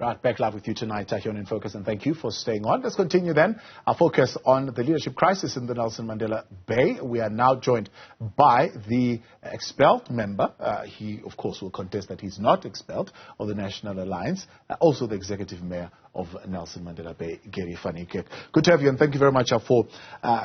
Right, back live with you tonight here on In Focus, and thank you for staying on. Let's continue then our focus on the leadership crisis in the Nelson Mandela Bay. We are now joined by the expelled member. He, of course, will contest that he's not expelled, of the National Alliance, also the executive mayor of Nelson Mandela Bay, Niekerk. Good to have you, and thank you very much for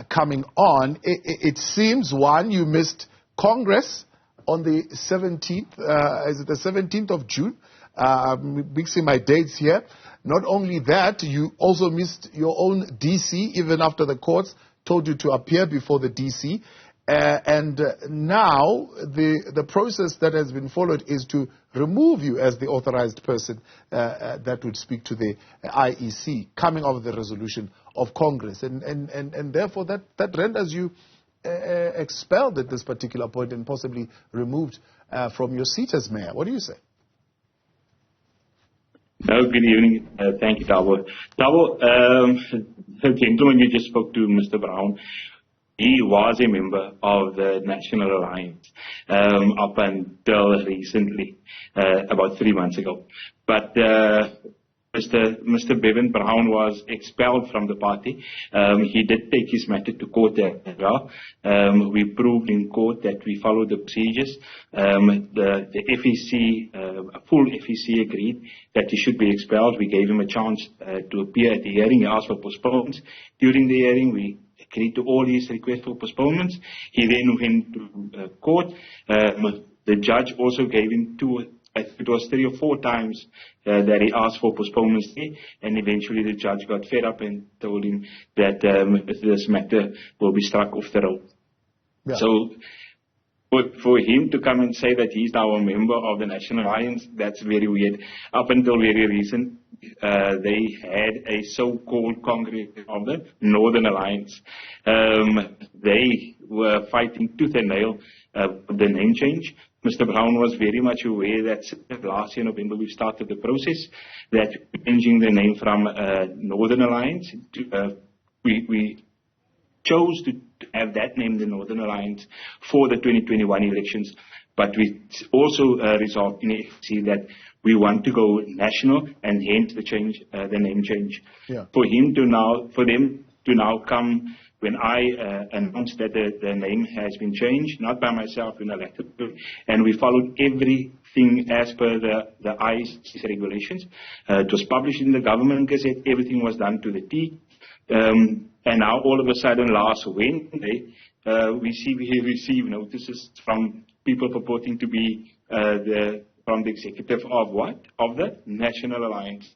coming on. It seems, you missed Congress on the 17th, is it the 17th of June? Mixing my dates here. Not only that, you also missed your own DC, even after the courts told you to appear before the DC. And now the process that has been followed is to remove you as the authorized person that would speak to the IEC, coming out of the resolution of Congress. And therefore that renders you expelled at this particular point and possibly removed from your seat as mayor. What do you say? No, good evening. Thank you, Thabo. Thabo, the gentleman you just spoke to, Mr. Brown, he was a member of the National Alliance up until recently, about 3 months ago. But Mr. Bevan Brown was expelled from the party. He did take his matter to court as well. We proved in court that we followed the procedures. The FEC, full FEC agreed that he should be expelled. We gave him a chance to appear at the hearing. He asked for postponements. During the hearing, we agreed to all his requests for postponements. He then went to court. The judge also gave him it was 3 or 4 times that he asked for postponements, and eventually the judge got fed up and told him that this matter will be struck off the road. Yeah. So for him to come and say that he's now a member of the National Alliance, that's very weird. Up until very recent, they had a so-called Congress of the Northern Alliance. They were fighting tooth and nail the name change. Mr. Brown was very much aware that last year, November, we started the process that changing the name from Northern Alliance. We chose to have that name, the Northern Alliance, for the 2021 elections. But we also resolved in FEC that we want to go national, and hence the name change. Yeah. For them to now come. When I announced that the name has been changed, not by myself, in elected, and we followed everything as per the IEC regulations. It was published in the government gazette. Everything was done to the T. And now all of a sudden, last Wednesday, we receive notices from people purporting to be from the executive of what? Of the National Alliance.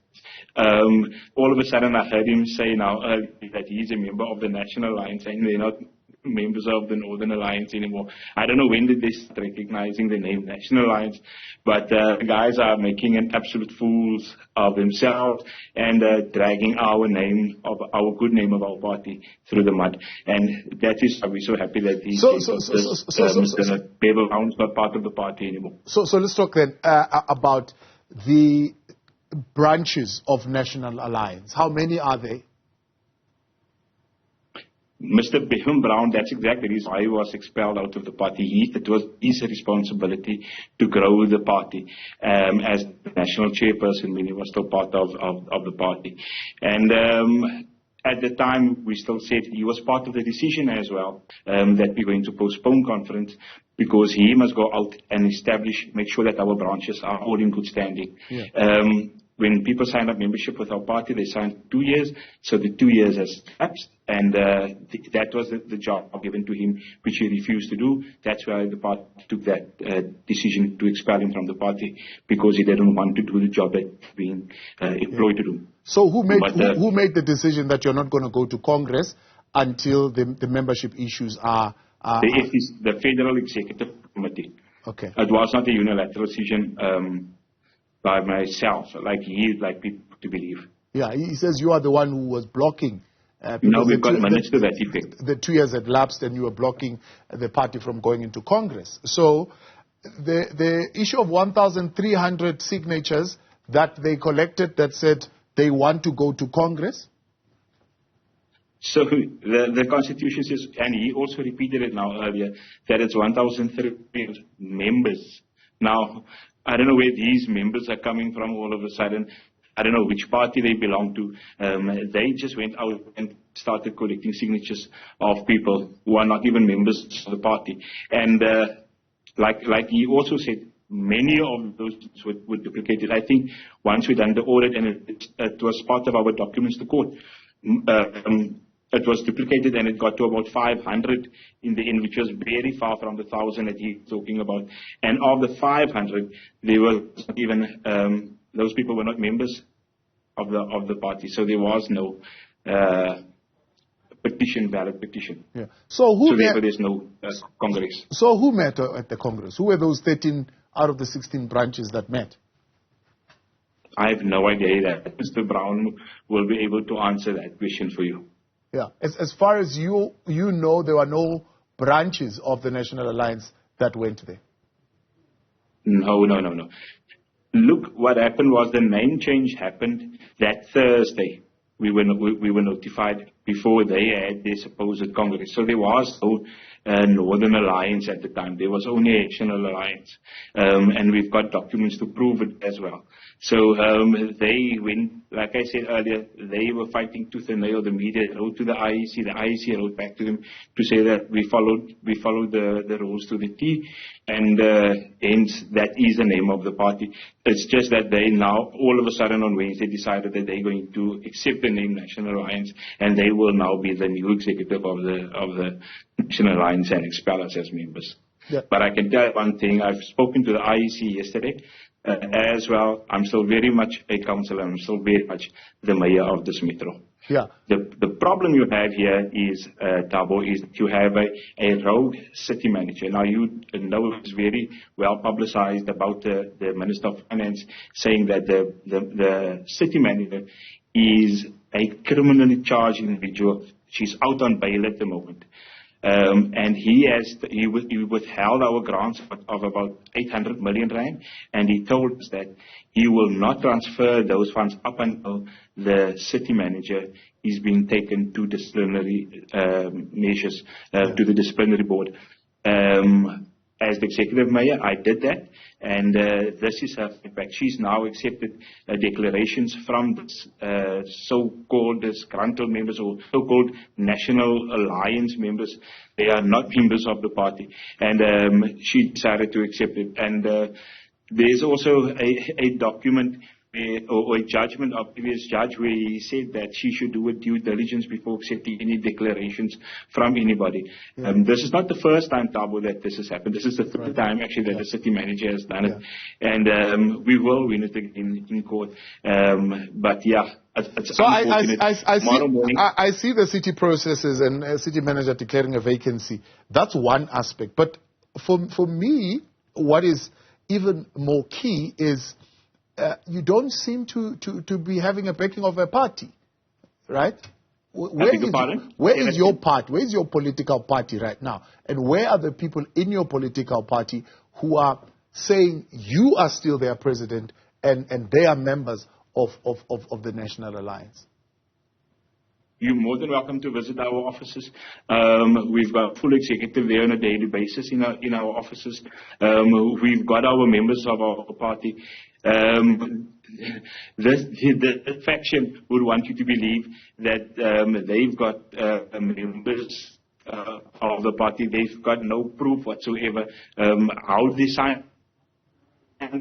All of a sudden, I heard him say now that he's a member of the National Alliance, and they're not members of the Northern Alliance anymore. I don't know when did they start recognizing the name National Alliance, but guys are making an absolute fools of themselves and dragging our good name of our party through the mud. And that is why we're so happy that Mr. Bevan Brown is not part of the party anymore. So let's talk then about the branches of National Alliance. How many are they? Mr. Bim Brown, that's exactly the reason why he was expelled out of the party. It was his responsibility to grow the party as the national chairperson when he was still part of the party. And at the time, we still said he was part of the decision as well, that we're going to postpone conference because he must go out and make sure that our branches are all in good standing. Yeah. When people sign up membership with our party, they signed 2 years, so the 2 years has lapsed, and that was the job given to him, which he refused to do. That's why the party took that decision to expel him from the party, because he didn't want to do the job that being employed to do. So who made the decision that you're not going to go to Congress until the membership issues are... The Federal Executive Committee. Okay. It was not a unilateral decision by myself, like he'd like people to believe. Yeah, he says you are the one who was blocking. No, we've got minutes to that effect. The 2 years had lapsed and you were blocking the party from going into Congress. So the issue of 1,300 signatures that they collected that said they want to go to Congress? So the Constitution says, and he also repeated it now earlier, that it's 1,300 members. Now, I don't know where these members are coming from all of a sudden. I don't know which party they belong to. They just went out and started collecting signatures of people who are not even members of the party. And like he also said, many of those were duplicated. I think once we done the audit and it was part of our documents to court, it was duplicated and it got to about 500 in the end, which was very far from the 1,000 that he's talking about. And of the 500, they were even those people were not members of the party, so there was no valid petition. Yeah. So therefore there's no Congress. So who met at the Congress? Who were those 13 out of the 16 branches that met? I have no idea. That Mr. Brown will be able to answer that question for you. Yeah. As far as you know, there were no branches of the National Alliance that went there. No. Look, what happened was the name change happened that Thursday. We were notified before they had their supposed Congress. So there was no Northern Alliance at the time. There was only a National Alliance. And we've got documents to prove it as well. So they went, like I said earlier, they were fighting tooth and nail. The media wrote to the IEC. The IEC wrote back to them to say that we followed the rules to the T. And hence, that is the name of the party. It's just that they now, all of a sudden on Wednesday, decided that they're going to accept the name National Alliance, and they will now be the new executive of the National Alliance and expel us as members. Yeah. But I can tell you one thing. I've spoken to the IEC yesterday as well. I'm still very much a councillor. I'm still very much the mayor of this metro. Yeah. The problem you have here is, Thabo, is that you have a rogue city manager. Now, you know it's very well publicized about the Minister of Finance saying that the city manager is a criminally charged individual. She's out on bail at the moment. And he withheld our grants of about 800 million rand, and he told us that he will not transfer those funds up until the city manager is being taken to disciplinary measures, to the disciplinary board. As the executive mayor, I did that, and this is her feedback. She's now accepted declarations from this, so-called disgruntled members or so-called National Alliance members. They are not members of the party, and she decided to accept it. And there's also a document or a judgment of previous judge where he said that she should do a due diligence before accepting any declarations from anybody. Yeah. This is not the first time, Thabo, that this has happened. This is the third time actually that the city manager has done it. And we will win it in court. But yeah, it's so I see the city processes and a city manager declaring a vacancy. That's one aspect. But for me, what is even more key is you don't seem to be having a backing of a party, right? Where is your party? Where is your political party right now? And where are the people in your political party who are saying you are still their president and they are members of the National Alliance? You're more than welcome to visit our offices. We've got full executive there on a daily basis in our offices. We've got our members of our party. The faction would want you to believe that they've got members of the party. They've got no proof whatsoever how they sign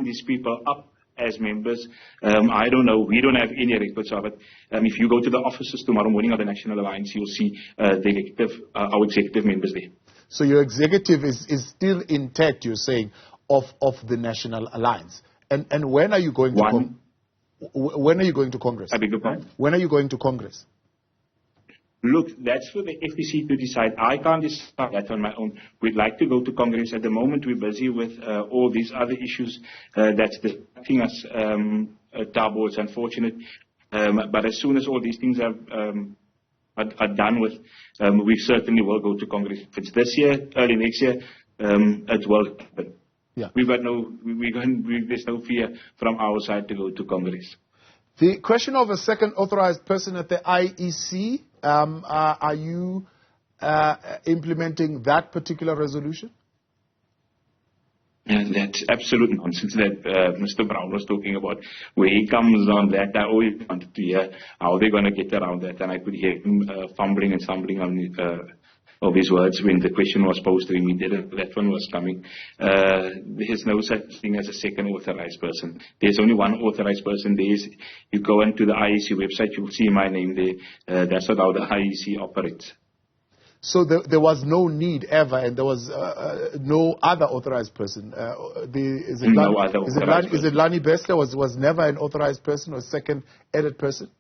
these people up as members. I don't know. We don't have any records of it. If you go to the offices tomorrow morning of the National Alliance, you'll see our executive members there. So your executive is still intact, you're saying, of the National Alliance. And when are you going to when are you going to Congress? I beg your pardon? When are you going to Congress? Look, that's for the FEC to decide. I can't decide that on my own. We'd like to go to Congress. At the moment, we're busy with all these other issues that's distracting us, Thabo. It's unfortunate. But as soon as all these things are done with, we certainly will go to Congress. If it's this year, early next year, it will happen. Yeah. There's no fear from our side to go to Congress. The question of a second authorized person at the IEC, are you implementing that particular resolution? And that's absolute nonsense that Mr. Brown was talking about. Where he comes on that, I always wanted to hear how they're going to get around that. And I could hear him fumbling and stumbling on of his words when the question was posed to him. He did that one was coming. There's no such thing as a second authorized person. There's only one authorized person. You go into the IEC website, you'll see my name there. That's how the IEC operates. So there was no need ever, and there was no other authorized person. Is it Lani Bester was never an authorized person or second added person?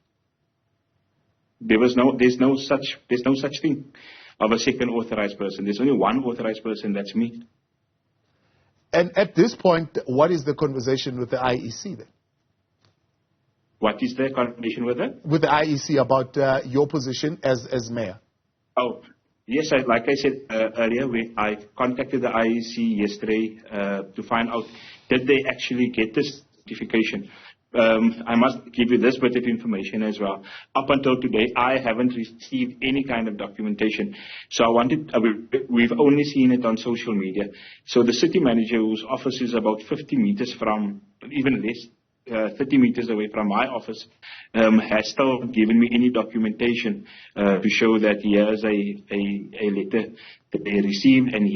There's no such thing of a second authorized person. There's only one authorized person. That's me. And at this point, what is the conversation with the IEC then? What is the conversation with them? With the IEC about your position as mayor. Oh. Yes, like I said earlier, I contacted the IEC yesterday to find out, did they actually get this certification? I must give you this bit of information as well. Up until today, I haven't received any kind of documentation. So we've only seen it on social media. So the city manager, whose office is about 50 meters from, even less, 30 meters away from my office, has still given me any documentation to show that here's a letter that they received, and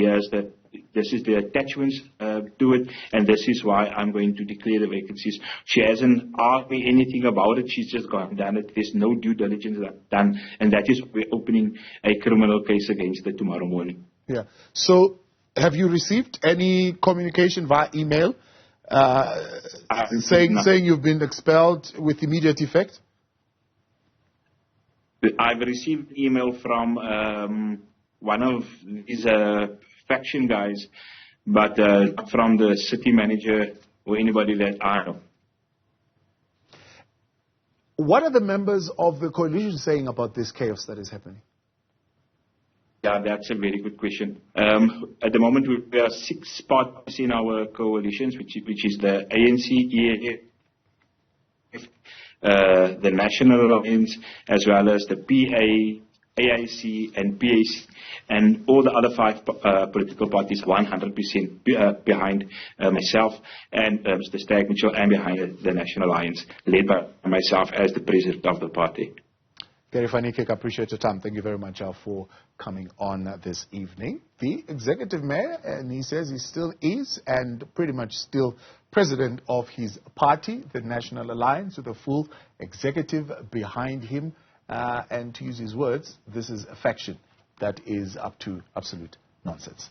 this is the attachments to it, and this is why I'm going to declare the vacancies. She hasn't asked me anything about it. She's just gone and done it. There's no due diligence done, and that is why we're opening a criminal case against her tomorrow morning. Yeah. So have you received any communication via email saying you've been expelled with immediate effect? I've received email from one of these faction guys, but from the city manager or anybody that I know. What are the members of the coalition saying about this chaos that is happening? Yeah, that's a very good question. At the moment, we have 6 parties in our coalitions, which is the ANC, EAF, the National Alliance, as well as the PA, AIC, and PAC, and all the other 5 political parties 100% behind myself and Mr. Stag Mitchell, and behind the National Alliance, led by myself as the president of the party. Gary Niekerk, I appreciate your time. Thank you very much for coming on this evening. The executive mayor, and he says he still is and pretty much still president of his party, the National Alliance, with a full executive behind him. And to use his words, this is a faction that is up to absolute nonsense.